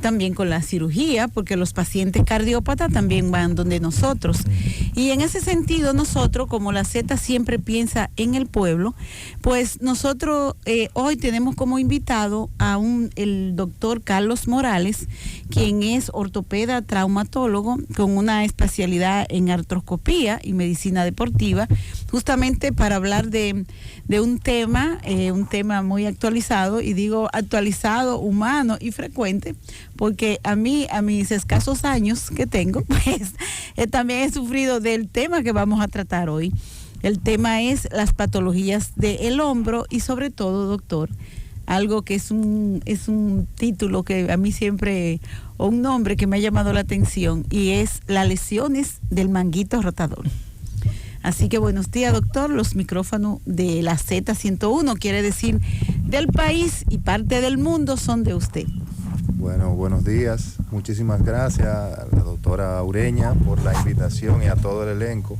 también con la cirugía, porque los pacientes cardiópatas también van donde nosotros. Y en ese sentido, nosotros, como la Z siempre piensa en el pueblo, pues nosotros hoy tenemos como invitado a el doctor Carlos Morales, quien es ortopeda traumatólogo con una especialidad en artroscopía y medicina deportiva, justamente para hablar de un tema muy actualizado, y digo actualizado, humano y frecuente, porque a mis escasos años que tengo, pues también he sufrido del tema que vamos a tratar hoy. El tema es las patologías del hombro y sobre todo, doctor, algo que es un título que a mí siempre, o un nombre que me ha llamado la atención, y es las lesiones del manguito rotador. Así que buenos días, doctor. Los micrófonos de la Z101, quiere decir del país y parte del mundo, son de usted. Bueno, buenos días. Muchísimas gracias a la doctora Ureña por la invitación y a todo el elenco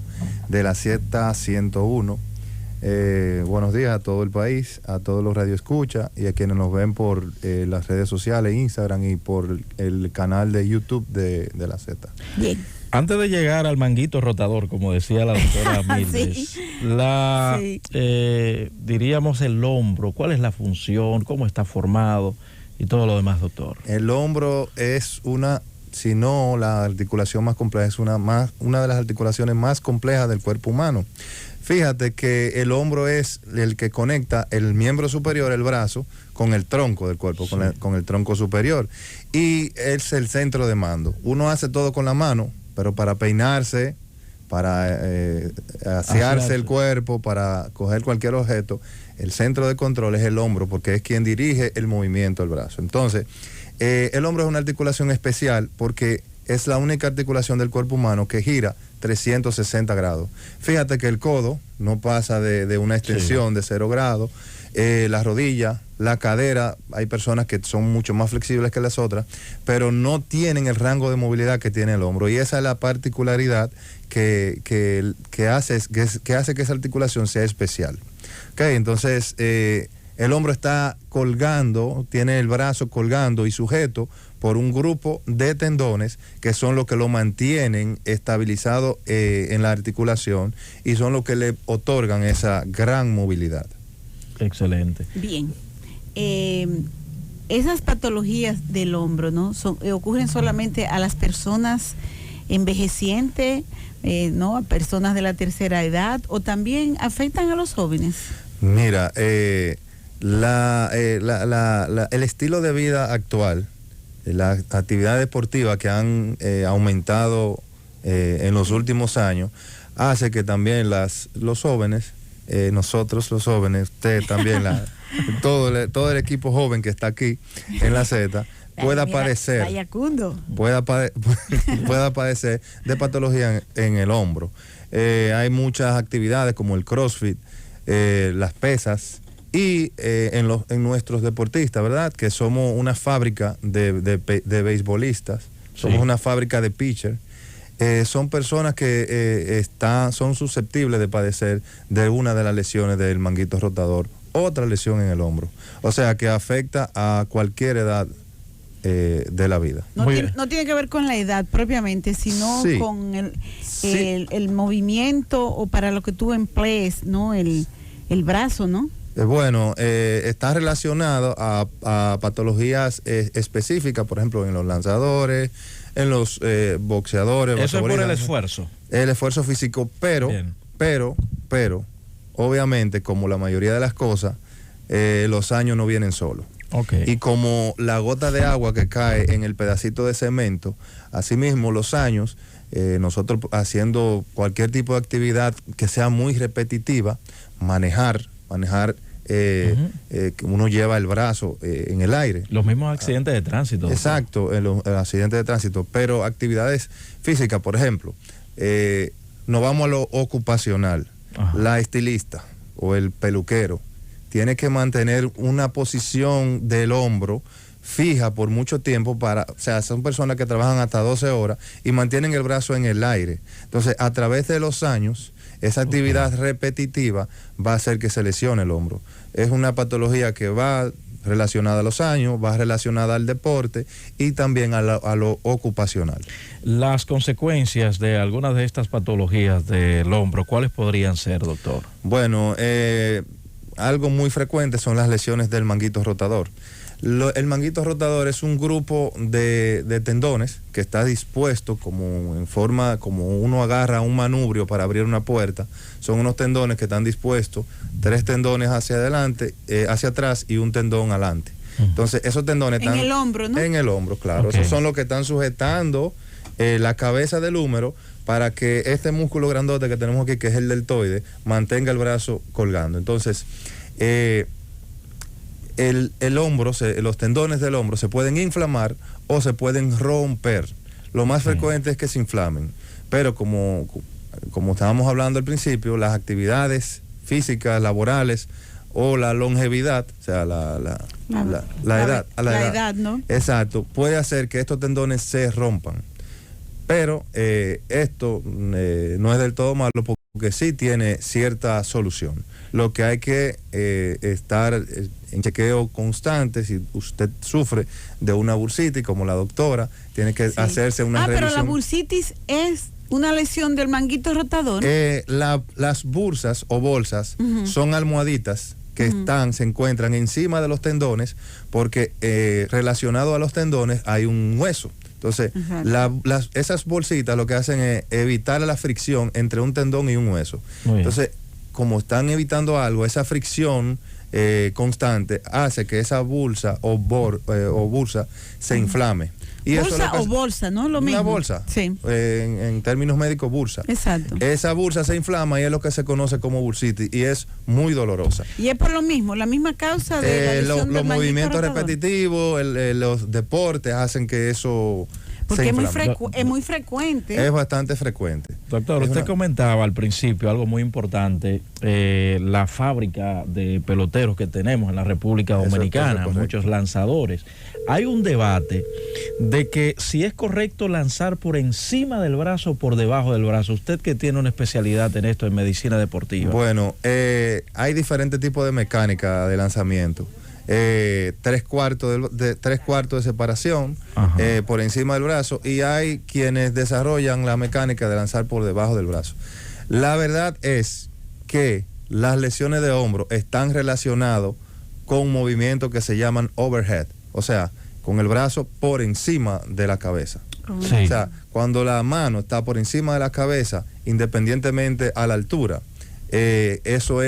de la Z101. Buenos días a todo el país, a todos los radioescuchas y a quienes nos ven por las redes sociales, Instagram y por el canal de YouTube de la Z. Bien. Antes de llegar al manguito rotador, como decía la doctora Mildes, diríamos el hombro, ¿cuál es la función? ¿Cómo está formado? Y todo lo demás, doctor. El hombro es si no la articulación más compleja, es una de las articulaciones más complejas del cuerpo humano. Fíjate que el hombro es el que conecta el miembro superior, el brazo, con el tronco del cuerpo, sí, con el tronco superior. Y es el centro de mando. Uno hace todo con la mano, pero para peinarse, para asearse el cuerpo, para coger cualquier objeto, el centro de control es el hombro, porque es quien dirige el movimiento del brazo. Entonces, el hombro es una articulación especial porque es la única articulación del cuerpo humano que gira 360 grados. Fíjate que el codo no pasa de una extensión, sí, de 0 grados. La rodilla, la cadera, hay personas que son mucho más flexibles que las otras, pero no tienen el rango de movilidad que tiene el hombro, y esa es la particularidad que hace que esa articulación sea especial. Okay, entonces el hombro está colgando, tiene el brazo colgando y sujeto por un grupo de tendones que son los que lo mantienen estabilizado en la articulación y son los que le otorgan esa gran movilidad. Excelente. Bien. Esas patologías del hombro, ¿no? Ocurren solamente a las personas envejecientes, ¿no? A personas de la tercera edad, o también afectan a los jóvenes. Mira, el estilo de vida actual, las actividades deportivas que han aumentado en los últimos años, hace que también los jóvenes, nosotros los jóvenes, usted también, todo el equipo joven que está aquí en la Z, pueda padecer de patología en el hombro. Hay muchas actividades como el CrossFit, las pesas, y en nuestros deportistas, ¿verdad? Que somos una fábrica de beisbolistas, somos, sí, una fábrica de pitchers. Son personas que son susceptibles de padecer de una de las lesiones del manguito rotador, otra lesión en el hombro. O sea que afecta a cualquier edad de la vida. No tiene que ver con la edad propiamente, sino sí, con el movimiento, o para lo que tú emplees, ¿no? El brazo, ¿no? Bueno, está relacionado a patologías específicas, por ejemplo, en los lanzadores, en los boxeadores. Eso es por el esfuerzo. El esfuerzo físico, pero, obviamente, como la mayoría de las cosas, los años no vienen solos. Okay. Y como la gota de agua que cae en el pedacito de cemento, asimismo los años, nosotros haciendo cualquier tipo de actividad que sea muy repetitiva, manejar, uno lleva el brazo en el aire. Los mismos accidentes de tránsito. Exacto, los accidentes de tránsito, pero actividades físicas, por ejemplo, nos vamos a lo ocupacional. Ajá. La estilista o el peluquero tiene que mantener una posición del hombro fija por mucho tiempo, o sea, son personas que trabajan hasta 12 horas y mantienen el brazo en el aire. Entonces, a través de los años, esa actividad repetitiva va a hacer que se lesione el hombro. Es una patología que va relacionada a los años, va relacionada al deporte y también a lo ocupacional. Las consecuencias de algunas de estas patologías del hombro, ¿cuáles podrían ser, doctor? Bueno, algo muy frecuente son las lesiones del manguito rotador. El manguito rotador es un grupo de tendones que está dispuesto como en forma, como uno agarra un manubrio para abrir una puerta. Son unos tendones que están dispuestos, 3 tendones hacia adelante, hacia atrás y un tendón adelante. Entonces, esos tendones están... En el hombro, ¿no? En el hombro, claro. Okay. Esos son los que están sujetando la cabeza del húmero para que este músculo grandote que tenemos aquí, que es el deltoide, mantenga el brazo colgando. Entonces, el hombro, los tendones del hombro se pueden inflamar o se pueden romper. Lo más frecuente es que se inflamen, pero como estábamos hablando al principio, las actividades físicas, laborales o la longevidad, o sea, la edad, ¿no? Exacto, puede hacer que estos tendones se rompan. Pero esto no es del todo malo porque sí tiene cierta solución. Lo que hay que estar en chequeo constante. Si usted sufre de una bursitis, como la doctora, tiene que hacerse una revisión. Pero la bursitis es una lesión del manguito rotador. Las bursas o bolsas son almohaditas que se encuentran encima de los tendones porque relacionado a los tendones hay un hueso. Entonces, esas bolsitas lo que hacen es evitar la fricción entre un tendón y un hueso. Entonces, como están evitando algo, esa fricción constante hace que esa bursa o bursa se inflame. Y bolsa eso o bolsa, ¿no? Lo mismo. Una bolsa. Sí. En términos médicos, bursa. Exacto. Esa bursa se inflama y es lo que se conoce como bursitis y es muy dolorosa. Y es por lo mismo, la misma causa de la lesión los del movimientos rotador. repetitivos, los deportes hacen que eso porque se es inflame. muy frecuente. Es bastante frecuente. Doctor, usted comentaba al principio algo muy importante, la fábrica de peloteros que tenemos en la República Dominicana, muchos lanzadores. Hay un debate de que si es correcto lanzar por encima del brazo o por debajo del brazo. Usted que tiene una especialidad en esto, en medicina deportiva. Bueno, hay diferentes tipos de mecánica de lanzamiento. 3/4 de separación por encima del brazo, y hay quienes desarrollan la mecánica de lanzar por debajo del brazo. La verdad es que las lesiones de hombro están relacionadas con movimientos que se llaman overhead, o sea, con el brazo por encima de la cabeza. Sí. O sea, cuando la mano está por encima de la cabeza, independientemente a la altura, eso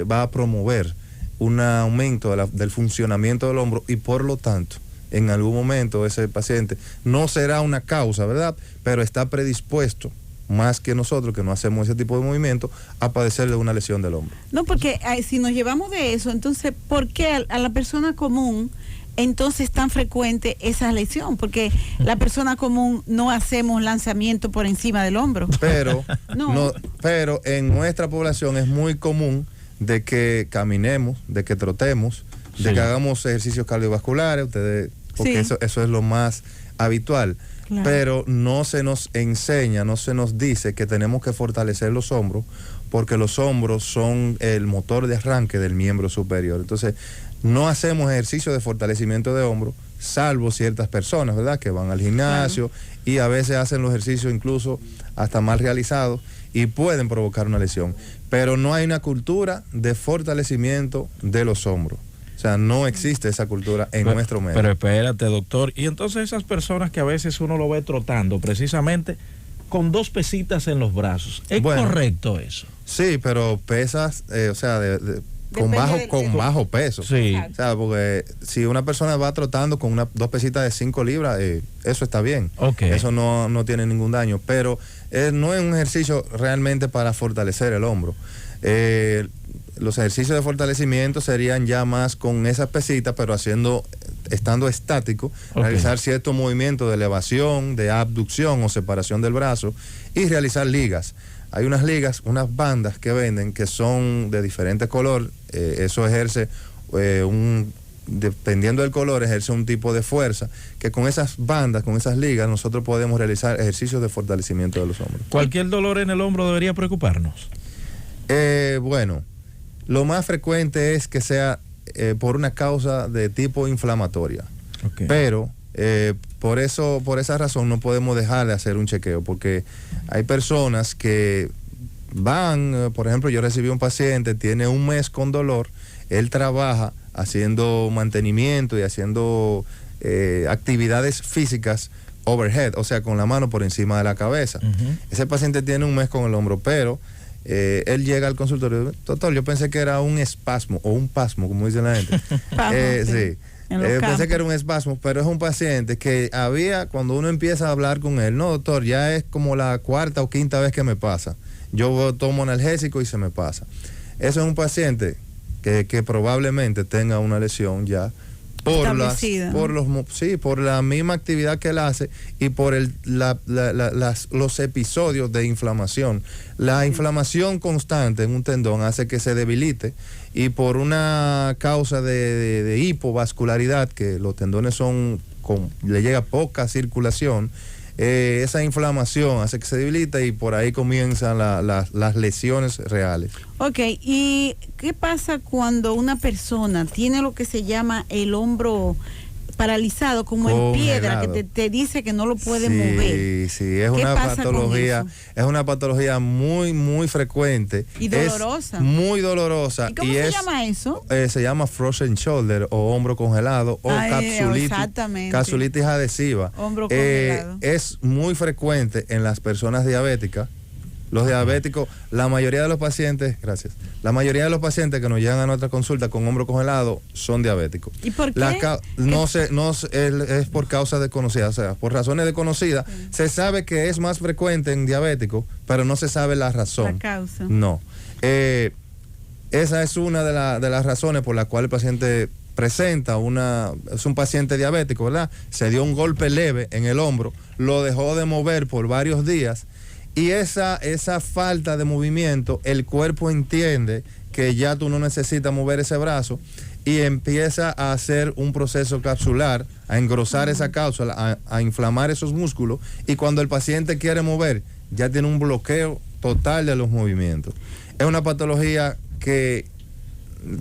va a promover un aumento del funcionamiento del hombro y por lo tanto en algún momento ese paciente no será una causa, ¿verdad? Pero está predispuesto más que nosotros que no hacemos ese tipo de movimiento a padecer de una lesión del hombro. No, porque si nos llevamos de eso, entonces, ¿por qué a la persona común entonces es tan frecuente esa lesión? Porque la persona común no hacemos lanzamiento por encima del hombro. Pero, pero en nuestra población es muy común de que caminemos, de que trotemos, de que hagamos ejercicios cardiovasculares, porque eso es lo más habitual. Claro. Pero no se nos enseña, no se nos dice que tenemos que fortalecer los hombros, porque los hombros son el motor de arranque del miembro superior. Entonces, no hacemos ejercicio de fortalecimiento de hombro, salvo ciertas personas, ¿verdad?, que van al gimnasio y a veces hacen los ejercicios incluso hasta mal realizados y pueden provocar una lesión. Pero no hay una cultura de fortalecimiento de los hombros. O sea, no existe esa cultura en nuestro medio. Pero espérate, doctor. Y entonces esas personas que a veces uno lo ve trotando precisamente con 2 pesitas en los brazos, ¿es correcto eso? Sí, pero pesas, o sea, con bajo peso. Sí. O sea, porque si una persona va trotando con 2 pesitas de 5 libras, eso está bien. Okay. Eso no tiene ningún daño. Pero no es un ejercicio realmente para fortalecer el hombro. Los ejercicios de fortalecimiento serían ya más con esas pesitas, pero estando estático, realizar ciertos movimientos de elevación, de abducción o separación del brazo y realizar ligas. Hay unas ligas, unas bandas que venden que son de diferente color. Eso ejerce dependiendo del color, ejerce un tipo de fuerza que con esas bandas, con esas ligas, nosotros podemos realizar ejercicios de fortalecimiento de los hombros. ¿Cualquier dolor en el hombro debería preocuparnos? Bueno, lo más frecuente es que sea por una causa de tipo inflamatoria. Okay. Pero por esa razón no podemos dejar de hacer un chequeo, porque hay personas que van, por ejemplo, yo recibí un paciente, tiene un mes con dolor, él trabaja haciendo mantenimiento y haciendo actividades físicas overhead, o sea, con la mano por encima de la cabeza. Ese paciente tiene un mes con el hombro, pero él llega al consultorio, doctor, yo pensé que era un espasmo o un pasmo, como dice la gente. Sí. Pensé que era un espasmo, pero es un paciente que cuando uno empieza a hablar con él, no, doctor, ya es como la cuarta o quinta vez que me pasa. Yo tomo analgésico y se me pasa. Eso es un paciente que probablemente tenga una lesión ya por la misma actividad que él hace y por los episodios de inflamación. La inflamación constante en un tendón hace que se debilite, y por una causa de hipovascularidad, que los tendones le llega poca circulación, esa inflamación hace que se debilita y por ahí comienzan las lesiones reales. Ok, ¿y qué pasa cuando una persona tiene lo que se llama el hombro paralizado, como en piedra, que te dice que no lo puede mover? Sí, es una patología muy, muy frecuente. Y dolorosa. Es muy dolorosa. ¿Y cómo se llama eso? Se llama frozen shoulder o hombro congelado o capsulitis adhesiva. Hombro congelado. Es muy frecuente en las personas diabéticas. Los diabéticos, la mayoría de los pacientes que nos llegan a nuestra consulta con hombro congelado son diabéticos. ¿Y por qué? Es por causas desconocidas, o sea, por razones desconocidas. Sí. Se sabe que es más frecuente en diabéticos, pero no se sabe la razón. La causa. No. Esa es una de las razones por la cual el paciente presenta es un paciente diabético, ¿verdad? Se dio un golpe leve en el hombro, lo dejó de mover por varios días. Y esa falta de movimiento, el cuerpo entiende que ya tú no necesitas mover ese brazo y empieza a hacer un proceso capsular, a engrosar esa cápsula, a inflamar esos músculos, y cuando el paciente quiere mover, ya tiene un bloqueo total de los movimientos. Es una patología que,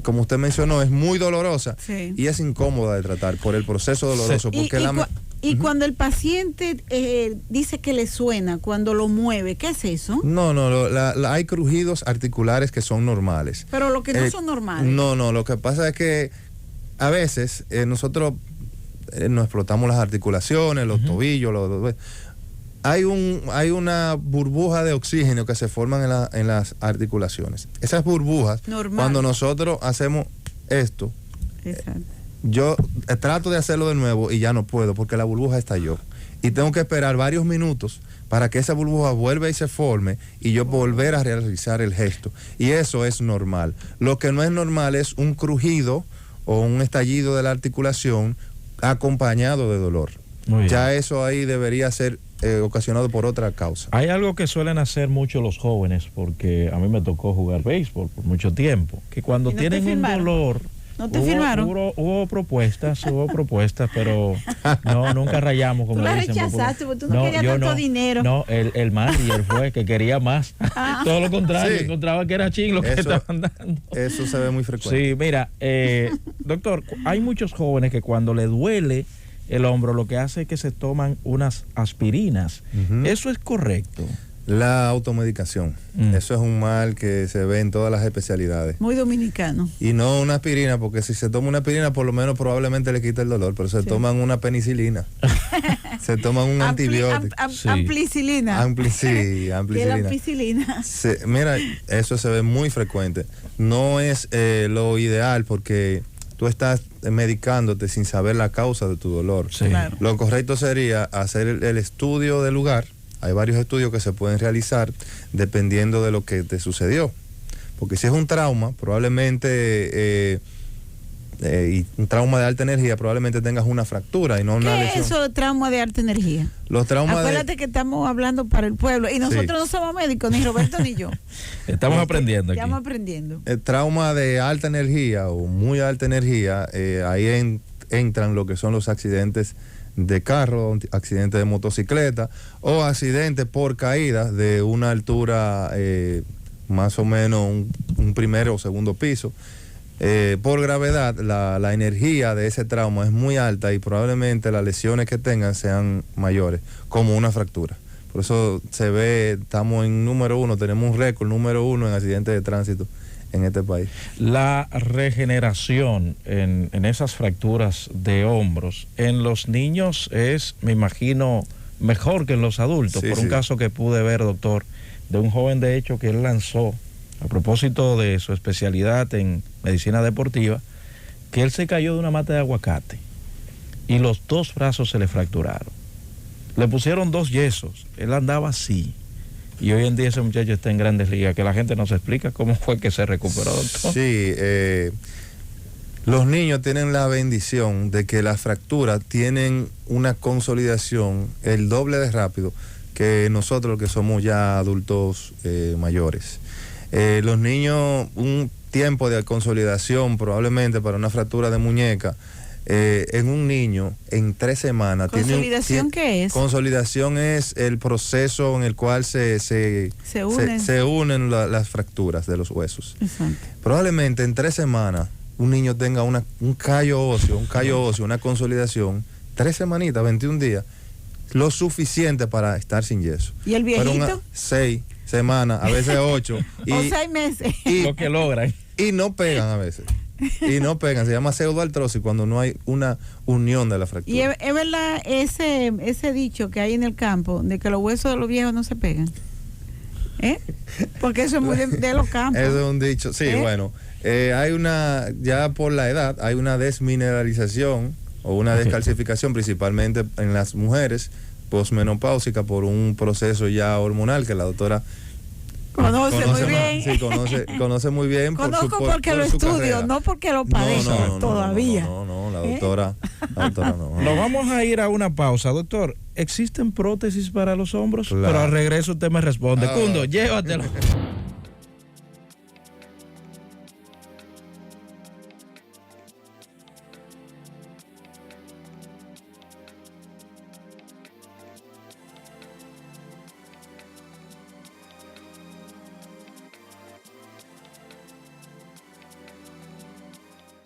como usted mencionó, es muy dolorosa, sí, y es incómoda de tratar por el proceso doloroso. Sí. Porque y cuando el paciente dice que le suena, cuando lo mueve, ¿qué es eso? No, hay crujidos articulares que son normales. Pero lo que no son normales. No, lo que pasa es que a veces nosotros nos explotamos las articulaciones, los tobillos, hay una burbuja de oxígeno que se forman en las articulaciones. Esas burbujas, cuando nosotros hacemos esto, yo trato de hacerlo de nuevo y ya no puedo porque la burbuja estalló. Y tengo que esperar varios minutos para que esa burbuja vuelva y se forme y yo volver a realizar el gesto. Y eso es normal. Lo que no es normal es un crujido o un estallido de la articulación acompañado de dolor. Ya eso ahí debería ser ocasionado por otra causa. Hay algo que suelen hacer mucho los jóvenes, porque a mí me tocó jugar béisbol por mucho tiempo, que cuando tienen un dolor... ¿No te firmaron? Hubo propuestas, pero no, nunca rayamos, como tú la dicen. Rechazaste porque tú no querías tanto dinero. No, el manager fue que quería más. Todo lo contrario, encontraba que era ching lo que estaban dando. Eso se ve muy frecuente. Sí, mira, doctor, hay muchos jóvenes que cuando le duele el hombro, lo que hace es que se toman unas aspirinas. ¿Eso es correcto? La automedicación. Eso es un mal que se ve en todas las especialidades. Muy dominicano. Y no una aspirina, porque si se toma una aspirina, por lo menos probablemente le quita el dolor, pero se toman una penicilina. Se toman un antibiótico. Ampicilina. Ampicilina. Mira, eso se ve muy frecuente. No es lo ideal porque tú estás medicándote sin saber la causa de tu dolor. Sí. Claro. Lo correcto sería hacer el estudio del lugar. Hay varios estudios que se pueden realizar dependiendo de lo que te sucedió. Porque si es un trauma, probablemente, y un trauma de alta energía, probablemente tengas una fractura y no una lesión. ¿Qué es eso de trauma de alta energía? Los traumas Acuérdate que estamos hablando para el pueblo y nosotros no somos médicos, ni Roberto ni yo. Estamos aprendiendo aquí. Estamos aprendiendo. El trauma de alta energía o muy alta energía, ahí entran lo que son los accidentes de carro, accidente de motocicleta o accidente por caída de una altura más o menos un primer o segundo piso. por gravedad, la energía de ese trauma es muy alta y probablemente las lesiones que tengan sean mayores, como una fractura. Por eso se ve, estamos en número 1, tenemos un récord número 1 en accidentes de tránsito en este país. La regeneración en esas fracturas de hombros en los niños es, me imagino, mejor que en los adultos. Sí, por un caso que pude ver, doctor, de un joven de hecho que él lanzó a propósito de su especialidad en medicina deportiva, que él se cayó de una mata de aguacate y los 2 brazos se le fracturaron. Le pusieron 2 yesos, él andaba así. Y hoy en día ese muchacho está en Grandes Ligas, que la gente no se explica cómo fue que se recuperó, doctor. Sí, los niños tienen la bendición de que las fracturas tienen una consolidación el doble de rápido que nosotros que somos ya adultos mayores. Los niños, un tiempo de consolidación probablemente para una fractura de muñeca, en un niño en 3 semanas. ¿Consolidación qué es? Consolidación es el proceso en el cual se unen las fracturas de los huesos. Exacto. Probablemente en 3 semanas un niño tenga un callo óseo, una consolidación, 3 semanitas, 21 días, lo suficiente para estar sin yeso. ¿Y el viejito? 6 semanas, a veces 8. O 6 meses. Lo que logran. Y no pegan a veces. Y no pegan, se llama pseudoartrosis cuando no hay una unión de la fractura. Y es verdad ese dicho que hay en el campo de que los huesos de los viejos no se pegan. Porque eso es muy de los campos. Eso es un dicho, sí, bueno. Hay ya por la edad, hay una desmineralización o una descalcificación, principalmente en las mujeres posmenopáusicas por un proceso ya hormonal que la doctora conoce muy bien. Sí, conoce muy bien. Conozco porque lo estudio, no porque lo padezco todavía. No, la doctora no. Nos vamos a ir a una pausa, doctor. ¿Existen prótesis para los hombros? Claro. Pero al regreso usted me responde. Cundo, llévatelo.